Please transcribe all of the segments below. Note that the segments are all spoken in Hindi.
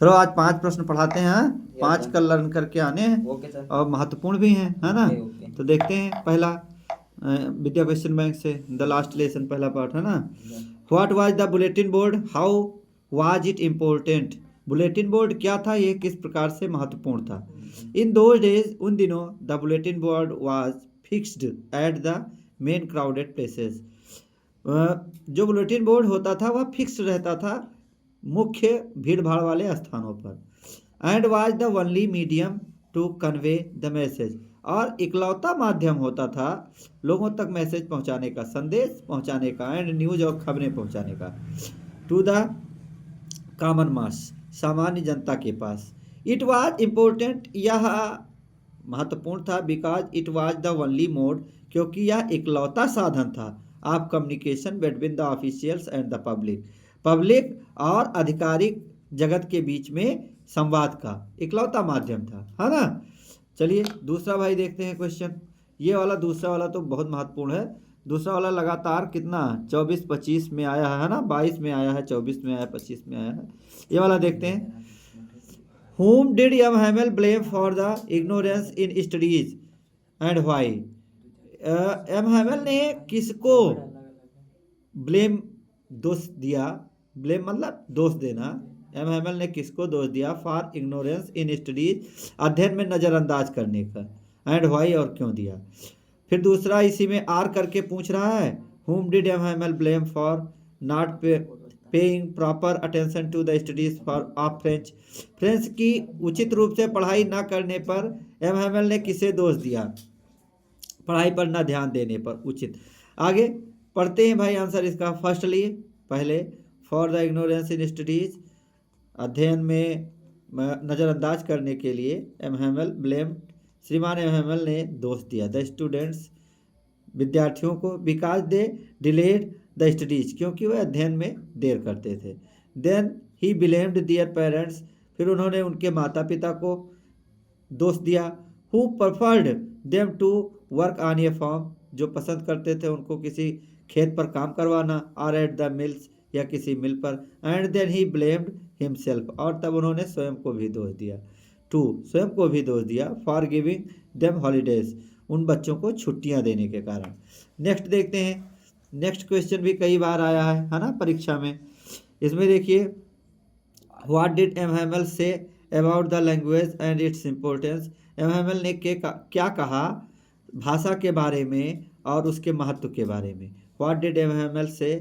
चलो आज 5 प्रश्न पढ़ाते हैं, हाँ? Yes, 5 sir. कल लर्न करके आने हैं ओके सर। और महत्वपूर्ण भी हैं, है ना? Okay okay. तो देखते हैं पहला विद्या क्वेश्चन बैंक से द लास्ट लेसन पहला पार्ट है ना। What was the bulletin board, how was it important? Bulletin board क्या था, ये किस प्रकार से महत्वपूर्ण था? इन दोज डेज, उन दिनों, the bulletin board was fixed at the main crowded places. जो बुलेटिन बोर्ड होता था वह फिक्स रहता था मुख्य भीड़ भाड़ वाले स्थानों पर। And was the only medium to convey the message, और इकलौता माध्यम होता था लोगों तक मैसेज पहुंचाने का, संदेश पहुंचाने का, एंड न्यूज और खबरें पहुंचाने का, टू द कॉमन मास, सामान्य जनता के पास। इट वाज इम्पोर्टेंट, यह महत्वपूर्ण था, because it was the only mode, क्योंकि यह इकलौता साधन था of communication between the officials and the public, public और आधिकारिक जगत के बीच में संवाद का इकलौता माध्यम था, है ना। चलिए दूसरा भाई देखते हैं क्वेश्चन। ये वाला दूसरा वाला तो बहुत महत्वपूर्ण है। दूसरा वाला लगातार कितना 24-25 में आया है ना, 22 में आया है, 24 में आया है, 25 में आया है। ये वाला देखते हैं। Whom did M. Hamel blame for the ignorance in studies and why? M Hamel ने किसको ब्लेम, दोष दिया? ब्लेम मतलब दोष देना। एम हैमल ने किसको दोष दिया फॉर इग्नोरेंस इन स्टडीज, अध्ययन में नज़रअंदाज करने का, एंड वाई, और क्यों दिया? फिर दूसरा इसी में आर करके पूछ रहा है, whom did M Hamel blame for not paying proper attention to the studies for of French, French की उचित रूप से पढ़ाई न करने पर एम हैमल ने किसे दोष दिया? पढ़ाई पर न ध्यान देने पर उचित। आगे पढ़ते हैं भाई आंसर इसका। फर्स्टली पहले, for the ignorance in studies, अध्ययन में नज़रअंदाज करने के लिए एम हैमल ब्लेम, श्रीमान एम हैमल ने दोष दिया द स्टूडेंट्स, विद्यार्थियों को, because they delayed the studies, क्योंकि वह अध्ययन में देर करते थे। Then he blamed their parents, फिर उन्होंने उनके माता पिता को दोष दिया। Who preferred them to work on a farm, जो पसंद करते थे उनको किसी खेत पर काम करवाना, और एट द मिल्स, या किसी मिल पर। And then he blamed himself, और तब उन्होंने स्वयं को भी दोष दिया, टू, स्वयं को भी दोष दिया, फॉर गिविंग देम हॉलीडेज, उन बच्चों को छुट्टियां देने के कारण। नेक्स्ट देखते हैं। नेक्स्ट क्वेश्चन भी कई बार आया है ना परीक्षा में। इसमें देखिए, what did M Hamel say about the language and its importance, M Hamel ने क्या कहा भाषा के बारे में और उसके महत्व के बारे में। What did M Hamel say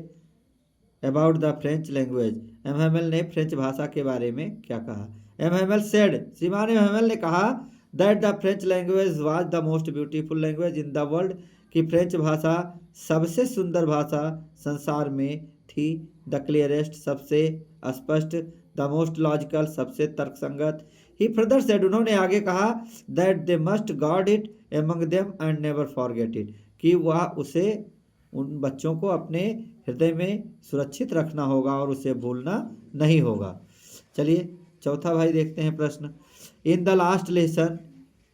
about the French language, M Hamel ने फ्रेंच भाषा के बारे में क्या कहा? एम हैमल सेड, श्रीमान एम हैमल ने कहा, that the French language was the most beautiful language in the world, कि फ्रेंच भाषा सबसे सुंदर भाषा संसार में थी। द क्लियरेस्ट, सबसे स्पष्ट, द मोस्ट लॉजिकल, सबसे तर्कसंगत। ही फर्दर सेड, उन्होंने आगे कहा, that they must guard it among them and never forget it, कि वह उसे, उन बच्चों को अपने हृदय में सुरक्षित रखना होगा और उसे भूलना नहीं होगा। चलिए चौथा भाई देखते हैं प्रश्न। In the last lesson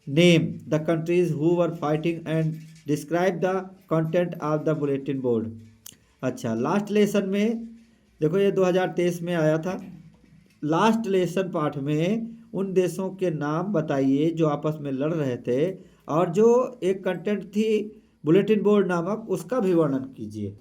name the countries who were fighting and describe the content of the bulletin board. अच्छा, लास्ट लेसन में देखो, ये 2023 में आया था। लास्ट लेसन पार्ट में उन देशों के नाम बताइए जो आपस में लड़ रहे थे, और जो एक कंटेंट थी बुलेटिन बोर्ड नामक, उसका भी वर्णन कीजिए।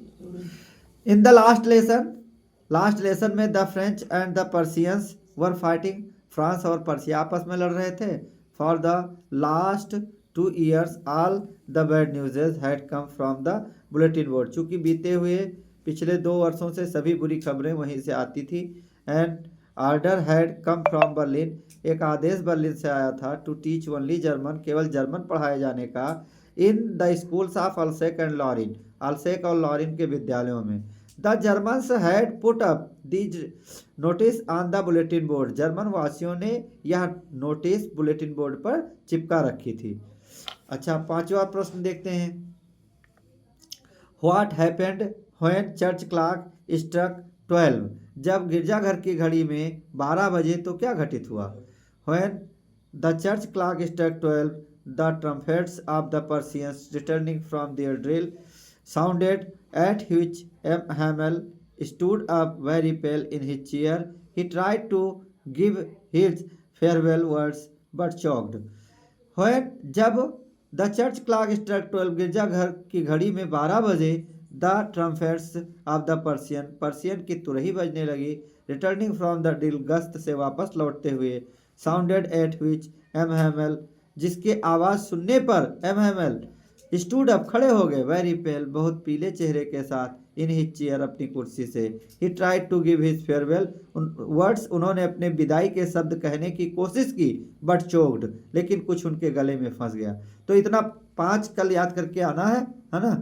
इन द लास्ट लेसन में the French and the पर्सियंस were fighting, France और पर्सिया आपस में लड़ रहे थे। For the last 2 years all the bad news had come from the bulletin board, चूँकि बीते हुए पिछले 2 वर्षों से सभी बुरी खबरें वहीं से आती थी। And order had come from Berlin, एक आदेश बर्लिन से आया था, टू टीच ओनली जर्मन, केवल जर्मन पढ़ाए जाने का, in the schools of Alsace and Lorraine, Alsace और लॉरिन के विद्यालयों में। The Germans had put up these notice on the bulletin board, German वासियों ने यह नोटिस बुलेटिन बोर्ड पर चिपका रखी थी। अच्छा, पांचवा प्रश्न देखते हैं। What happened when church clock struck 12, जब गिरजाघर की घड़ी में 12 बजे तो क्या घटित हुआ? When the church clock struck 12, the trumpets of the Prussians returning from their drill sounded, at which M. Hamel stood up very pale in his chair. He tried to give his farewell words but choked. When जब द चर्च क्लॉक स्ट्रक 12 गिरजाघर की घड़ी में 12 बजे the trumpets of the Persian की तुरही बजने लगी, रिटर्निंग फ्रॉम द डील गस्त से वापस लौटते हुए, साउंडेड एट विच एम हेमल जिसके आवाज़ सुनने पर एम हेमल स्टूड अप खड़े हो गए, वेरी पेल बहुत पीले चेहरे के साथ, इन हिज चेयर अपनी कुर्सी से। He tried to give his farewell words उन्होंने अपने विदाई के शब्द कहने की कोशिश की, बट चोक्ड लेकिन कुछ उनके गले में फंस गया। तो इतना 5 कल याद करके आना है ना।